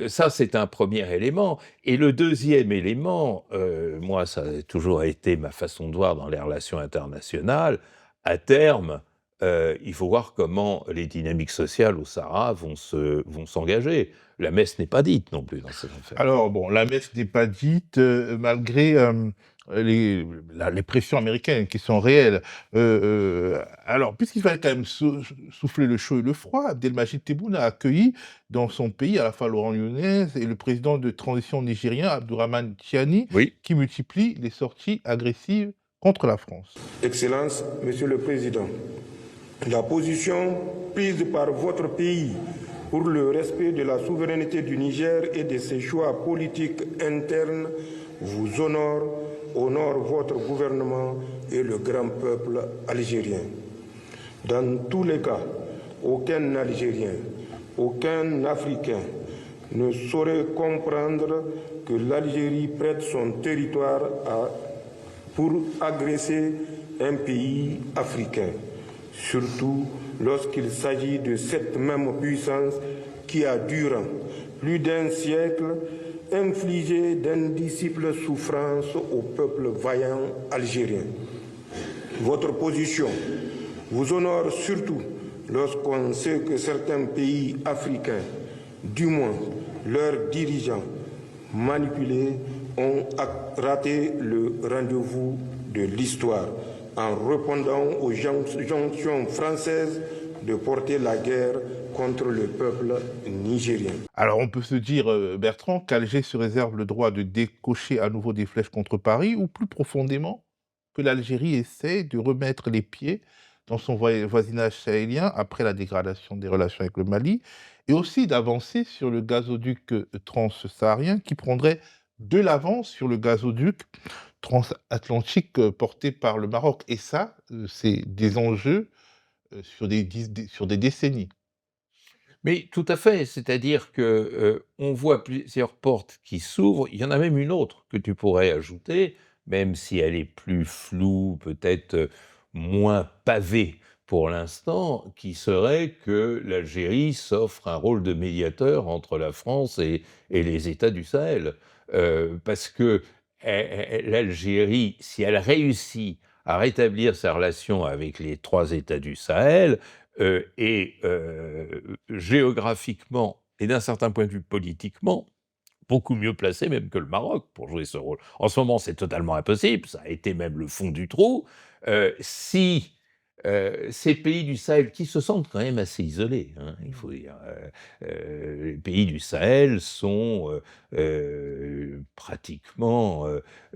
Ça, c'est un premier élément. Et le deuxième élément, moi, ça a toujours été ma façon de voir dans les relations internationales, à terme, il faut voir comment les dynamiques sociales au Sahara vont s'engager. La messe n'est pas dite non plus dans cette affaire. Alors, bon, la messe n'est pas dite, malgré les pressions américaines qui sont réelles. Alors, puisqu'il fallait quand même souffler le chaud et le froid, Abdelmajid Tebboune a accueilli dans son pays à la fois Laurent Nunez et le président de transition nigérien, Abdourahmane Tiani, Oui. qui multiplient les sorties agressives contre la France. Excellence, Monsieur le Président, la position prise par votre pays pour le respect de la souveraineté du Niger et de ses choix politiques internes vous honore votre gouvernement et le grand peuple algérien. Dans tous les cas, aucun Algérien, aucun Africain ne saurait comprendre que l'Algérie prête son territoire pour agresser un pays africain, surtout lorsqu'il s'agit de cette même puissance qui a, durant plus d'un siècle, infligé d'indicibles souffrances au peuple vaillant algérien. Votre position vous honore surtout lorsqu'on sait que certains pays africains, du moins leurs dirigeants manipulés, ont raté le rendez-vous de l'histoire en répondant aux injonctions françaises de porter la guerre contre le peuple nigérien. Alors on peut se dire, Bertrand, qu'Alger se réserve le droit de décocher à nouveau des flèches contre Paris, ou plus profondément, que l'Algérie essaie de remettre les pieds dans son voisinage sahélien après la dégradation des relations avec le Mali, et aussi d'avancer sur le gazoduc transsaharien qui prendrait de l'avance sur le gazoduc transatlantique porté par le Maroc. Et ça, c'est des enjeux sur des décennies. Mais tout à fait, c'est-à-dire que on voit plusieurs portes qui s'ouvrent. Il y en a même une autre que tu pourrais ajouter, même si elle est plus floue, peut-être moins pavée pour l'instant, qui serait que l'Algérie s'offre un rôle de médiateur entre la France et les États du Sahel. Parce que l'Algérie, si elle réussit à rétablir sa relation avec les 3 États du Sahel, et géographiquement et d'un certain point de vue politiquement, beaucoup mieux placé même que le Maroc pour jouer ce rôle. En ce moment, c'est totalement impossible, ça a été même le fond du trou. Si ces pays du Sahel, qui se sentent quand même assez isolés, hein, il faut dire, les pays du Sahel sont pratiquement,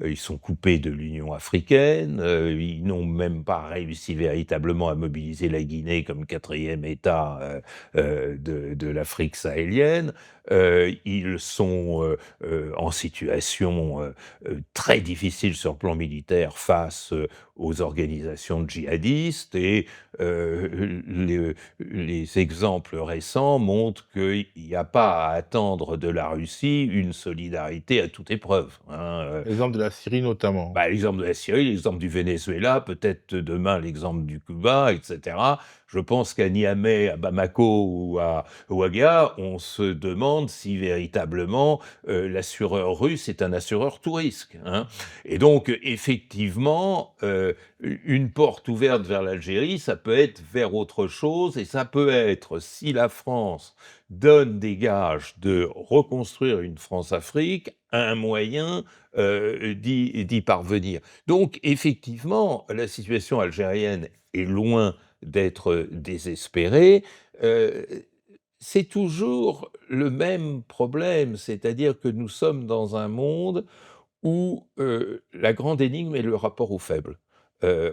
ils sont coupés de l'Union africaine, ils n'ont même pas réussi véritablement à mobiliser la Guinée comme 4e État de l'Afrique sahélienne. Ils sont en situation très difficile sur le plan militaire face aux organisations djihadistes, et les exemples récents montrent qu'il n'y a pas à attendre de la Russie une solidarité à toute épreuve, hein. L'exemple de la Syrie notamment. Bah, l'exemple de la Syrie, l'exemple du Venezuela, peut-être demain l'exemple du Cuba, etc. Je pense qu'à Niamey, à Bamako ou à Ouaga, on se demande si véritablement l'assureur russe est un assureur tout risque, hein. Et donc, effectivement, une porte ouverte vers l'Algérie, ça peut être vers autre chose, et ça peut être, si la France donne des gages de reconstruire une France-Afrique, un moyen d'y parvenir. Donc, effectivement, la situation algérienne est loin d'être désespérée. C'est toujours le même problème, c'est-à-dire que nous sommes dans un monde où la grande énigme est le rapport au faible.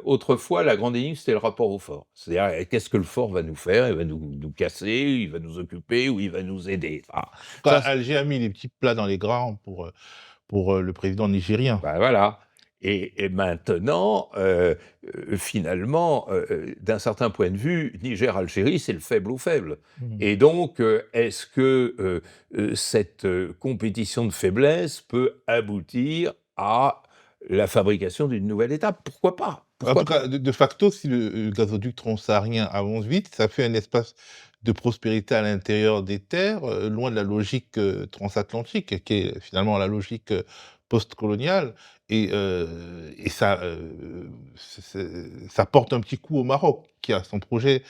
Autrefois, la grande énigme, c'était le rapport au fort. C'est-à-dire, qu'est-ce que le fort va nous faire? Il va nous casser, il va nous occuper ou il va nous aider. Enfin, ça, Alger a mis les petits plats dans les grands pour le président nigérien. ben voilà. Et maintenant, finalement, d'un certain point de vue, Niger-Algérie, c'est le faible au faible. Et donc, est-ce que cette compétition de faiblesse peut aboutir à la fabrication d'une nouvelle étape? Pourquoi pas? En Pourquoi tout cas, de facto, si le gazoduc transsaharien avance vite, ça fait un espace de prospérité à l'intérieur des terres, loin de la logique transatlantique, qui est finalement la logique post-coloniale. Et ça, ça porte un petit coup au Maroc, qui a son projet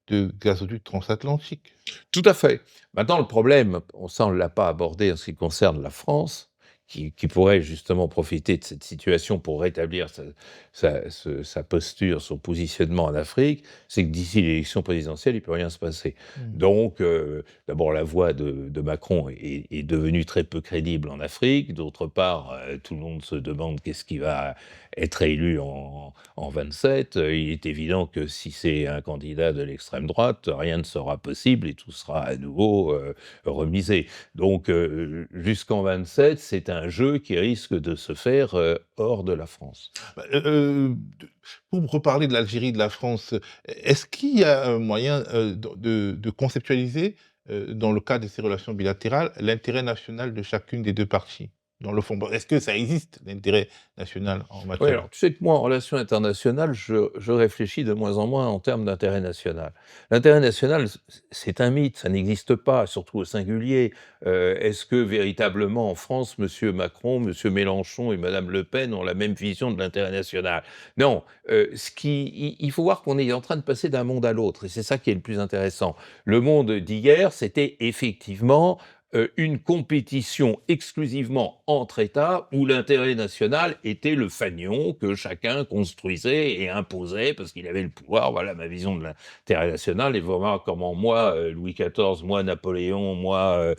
de gazoduc transatlantique. Tout à fait. Maintenant, le problème, ça on ne l'a pas abordé en ce qui concerne la France, qui pourrait justement profiter de cette situation pour rétablir sa posture, son positionnement en Afrique, c'est que d'ici l'élection présidentielle, il ne peut rien se passer. Donc, d'abord, la voix de Macron est devenue très peu crédible en Afrique. D'autre part, tout le monde se demande qu'est-ce qui va être élu en 27. Il est évident que si c'est un candidat de l'extrême droite, rien ne sera possible et tout sera à nouveau remisé. Donc, jusqu'en 27, c'est un jeu qui risque de se faire hors de la France. Pour reparler de l'Algérie et de la France, est-ce qu'il y a un moyen de conceptualiser, dans le cadre de ces relations bilatérales, l'intérêt national de chacune des deux parties? Dans le fond, est-ce que ça existe, l'intérêt national en Oui, matière? alors tu sais que moi, en relations internationales, je réfléchis de moins en moins en termes d'intérêt national. L'intérêt national, c'est un mythe, ça n'existe pas, surtout au singulier. Est-ce que véritablement en France, M. Macron, M. Mélenchon et Mme Le Pen ont la même vision de l'intérêt national? Non, il faut voir qu'on est en train de passer d'un monde à l'autre, et c'est ça qui est le plus intéressant. Le monde d'hier, c'était effectivement une compétition exclusivement entre États où l'intérêt national était le fanion que chacun construisait et imposait parce qu'il avait le pouvoir. Voilà ma vision de l'intérêt national. Et voilà comment moi, Louis XIV, moi Napoléon, moi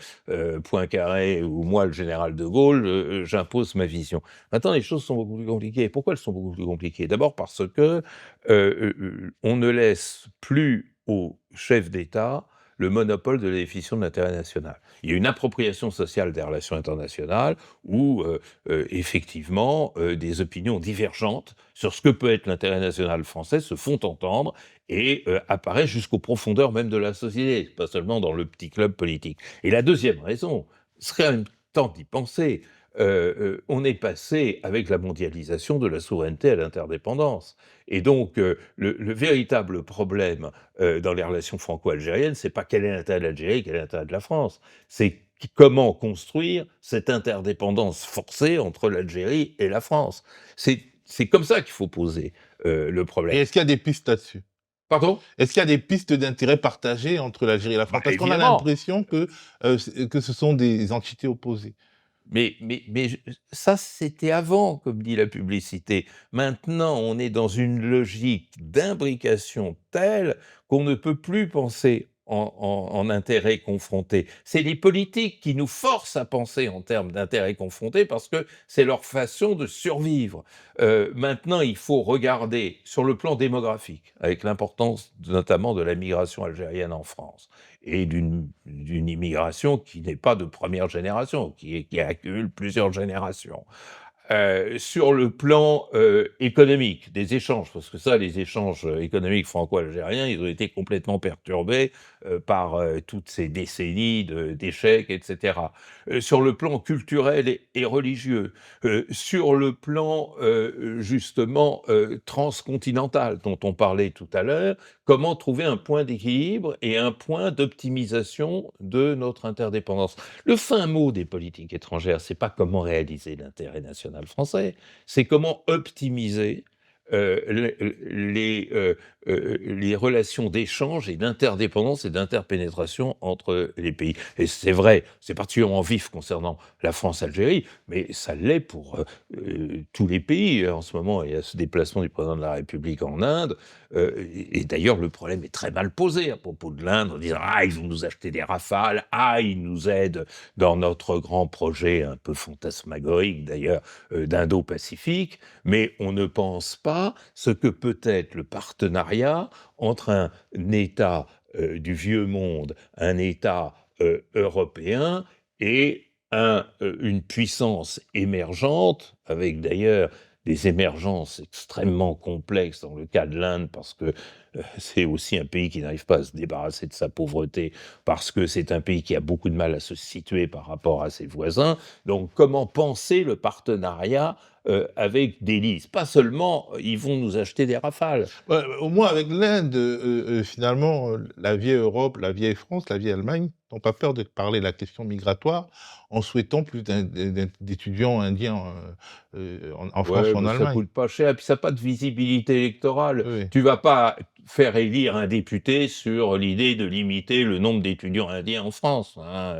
Poincaré ou moi le général de Gaulle, j'impose ma vision. Maintenant, les choses sont beaucoup plus compliquées. Pourquoi elles sont beaucoup plus compliquées? D'abord parce que on ne laisse plus aux chefs d'État le monopole de la définition de l'intérêt national. Il y a une appropriation sociale des relations internationales où, effectivement, des opinions divergentes sur ce que peut être l'intérêt national français se font entendre et apparaissent jusqu'aux profondeurs même de la société, pas seulement dans le petit club politique. Et la deuxième raison, ce serait en même temps d'y penser, on est passé, avec la mondialisation, de la souveraineté à l'interdépendance. Et donc, le véritable problème dans les relations franco-algériennes, c'est pas quel est l'intérêt de l'Algérie, quel est l'intérêt de la France, c'est comment construire cette interdépendance forcée entre l'Algérie et la France. C'est comme ça qu'il faut poser le Et problème. est-ce qu'il y a des pistes là-dessus? Pardon? Est-ce qu'il y a des pistes d'intérêt partagées entre l'Algérie et la France? Bah, Parce qu'on a évidemment. l'impression que ce sont des entités opposées. Mais ça, c'était avant, comme dit la publicité. Maintenant, on est dans une logique d'imbrication telle qu'on ne peut plus penser en intérêts confrontés. C'est les politiques qui nous forcent à penser en termes d'intérêts confrontés parce que c'est leur façon de survivre. Maintenant, il faut regarder sur le plan démographique, avec l'importance notamment de la migration algérienne en France et d'une immigration qui n'est pas de première génération, qui accumule plusieurs générations. Sur le plan économique, des échanges, parce que ça, les échanges économiques franco-algériens, ils ont été complètement perturbés par toutes ces décennies d'échecs, etc. Sur le plan culturel et religieux, sur le plan justement transcontinental dont on parlait tout à l'heure, comment trouver un point d'équilibre et un point d'optimisation de notre interdépendance. Le fin mot des politiques étrangères, c'est pas comment réaliser l'intérêt national français, c'est comment optimiser les relations d'échange et d'interdépendance et d'interpénétration entre les pays. Et c'est vrai, c'est particulièrement vif concernant la France-Algérie, mais ça l'est pour tous les pays. En ce moment, il y a ce déplacement du président de la République en Inde, et d'ailleurs, le problème est très mal posé à propos de l'Inde, en disant « Ah, ils vont nous acheter des Rafales, ah, ils nous aident dans notre grand projet, un peu fantasmagorique d'ailleurs, d'Indo-Pacifique », mais on ne pense pas ce que peut être le partenariat entre un État du vieux monde, un État européen et une puissance émergente, avec d'ailleurs des émergences extrêmement complexes dans le cas de l'Inde, parce que c'est aussi un pays qui n'arrive pas à se débarrasser de sa pauvreté, parce que c'est un pays qui a beaucoup de mal à se situer par rapport à ses voisins. Donc comment penser le partenariat avec des listes? Pas seulement, ils vont nous acheter des Rafales. Ouais, au moins avec l'Inde, finalement, la vieille Europe, la vieille France, la vieille Allemagne n'ont pas peur de parler de la question migratoire en souhaitant plus d'étudiants indiens en France Ouais, ou en mais ça Allemagne. coûte pas cher, et puis ça n'a pas de visibilité électorale. Oui. Tu vas pas faire élire un député sur l'idée de limiter le nombre d'étudiants indiens en France, hein.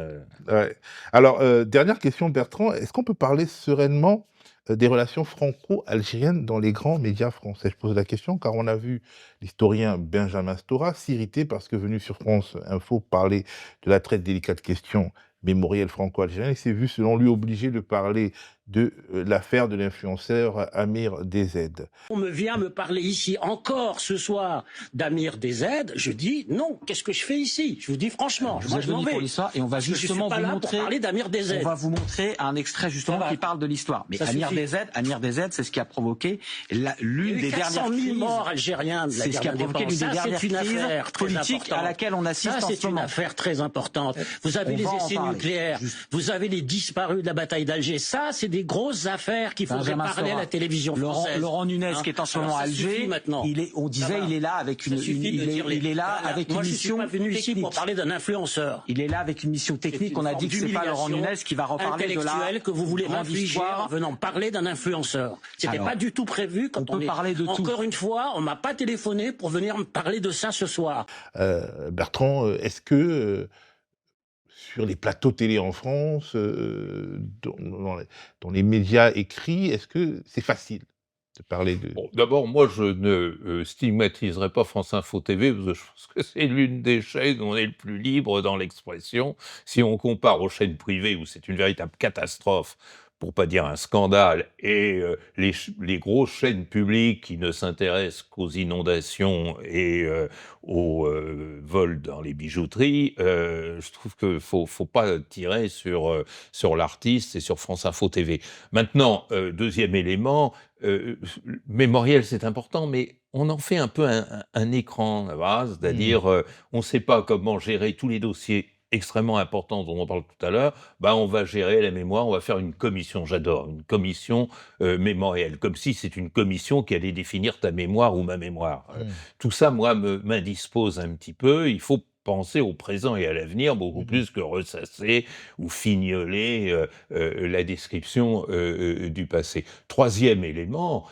Ouais. Alors, dernière question, Bertrand, est-ce qu'on peut parler sereinement des relations franco-algériennes dans les grands médias français? Je pose la question car on a vu l'historien Benjamin Stora s'irriter parce que venu sur France Info parler de la très délicate question mémorielle franco-algérienne, il s'est vu, selon lui, obligé de parler de l'affaire de l'influenceur Amir DZ. On me vient me parler ici encore ce soir d'Amir DZ, je dis non, qu'est-ce que je fais ici? Je vous dis franchement, moi je m'en vais. Pour l'histoire et on va justement vous montrer. Parler d'Amir DZ. On va vous montrer un extrait justement qui parle de l'histoire. Mais Amir DZ, c'est ce qui a provoqué l'une des dernières crises. Morts algériens de la c'est ce qui a provoqué l'une des dernières crises politiques à laquelle on assiste en ce moment. C'est une affaire très importante. Vous avez les essais nucléaires, vous avez les disparus de la bataille d'Alger. Ça, c'est des grosses affaires qu'il faudrait parler à la télévision française. Laurent Nunez, qui est en ce moment à Alger, on disait il est là avec une Moi, je suis mission pas venu ici technique. pour parler d'un influenceur. Il est là avec une mission technique. On a dit que c'est pas Laurent Nunez qui va reparler de la que vous voulez grande m'infliger histoire. en venant parler d'un influenceur. C'était pas du tout prévu. Quand on peut parler de tout. Encore une fois, on m'a pas téléphoné pour venir me parler de ça ce soir. Bertrand, est-ce que sur les plateaux télé en France, dans les médias écrits, est-ce que c'est facile de parler de... Bon, d'abord, moi, je ne stigmatiserai pas France Info TV, parce que je pense que c'est l'une des chaînes où on est le plus libre dans l'expression. Si on compare aux chaînes privées, où c'est une véritable catastrophe, pour pas dire un scandale, et les grosses chaînes publiques qui ne s'intéressent qu'aux inondations et aux vols dans les bijouteries, je trouve qu'il faut pas tirer sur l'artiste et sur France Info TV. Maintenant, deuxième élément, mémoriel, c'est important, mais on en fait un peu un écran, c'est-à-dire on ne sait pas comment gérer tous les dossiers extrêmement importants dont on parle tout à l'heure. On va gérer la mémoire, on va faire une commission, j'adore, une commission mémorielle, comme si c'est une commission qui allait définir ta mémoire ou ma mémoire. Tout ça, moi, m'indispose un petit peu. Il faut penser au présent et à l'avenir beaucoup plus que ressasser ou fignoler la description du passé. Troisième élément,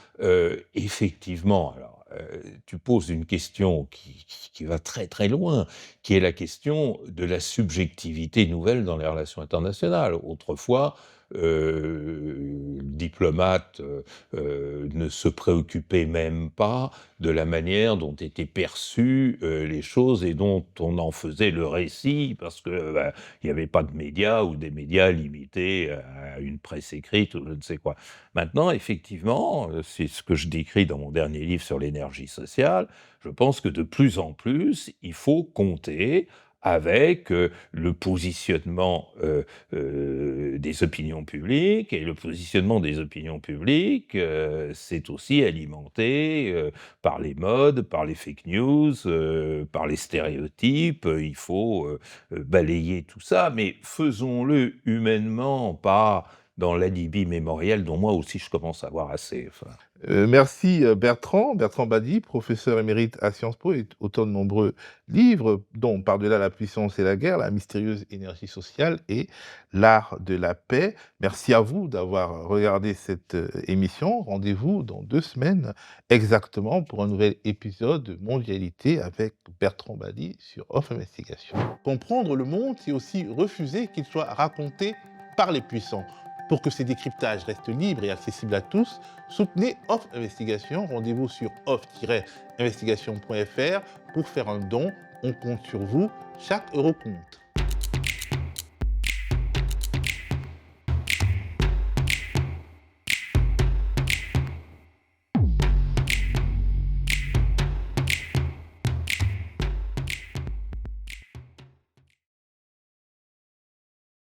effectivement, alors, tu poses une question qui va très très loin, qui est la question de la subjectivité nouvelle dans les relations internationales. Autrefois, le diplomate ne se préoccupait même pas de la manière dont étaient perçues les choses et dont on en faisait le récit, parce que il n'y avait pas de médias ou des médias limités à une presse écrite ou je ne sais quoi. Maintenant, effectivement, c'est ce que je décris dans mon dernier livre sur l'énergie sociale, je pense que de plus en plus, il faut compter avec le positionnement des opinions publiques. Et le positionnement des opinions publiques, c'est aussi alimenté par les modes, par les fake news, par les stéréotypes. Il faut balayer tout ça, mais faisons-le humainement, pas dans l'alibi mémoriel dont moi aussi je commence à avoir assez. Merci Bertrand Badi, professeur émérite à Sciences Po et auteur de nombreux livres, dont Par-delà la puissance et la guerre, la mystérieuse énergie sociale et l'art de la paix. Merci à vous d'avoir regardé cette émission. Rendez-vous dans 2 semaines exactement pour un nouvel épisode de Mondialité avec Bertrand Badi sur Off Investigation. Comprendre le monde, c'est aussi refuser qu'il soit raconté par les puissants. Pour que ces décryptages restent libres et accessibles à tous, soutenez Off Investigation. Rendez-vous sur off-investigation.fr pour faire un don. On compte sur vous. Chaque euro compte.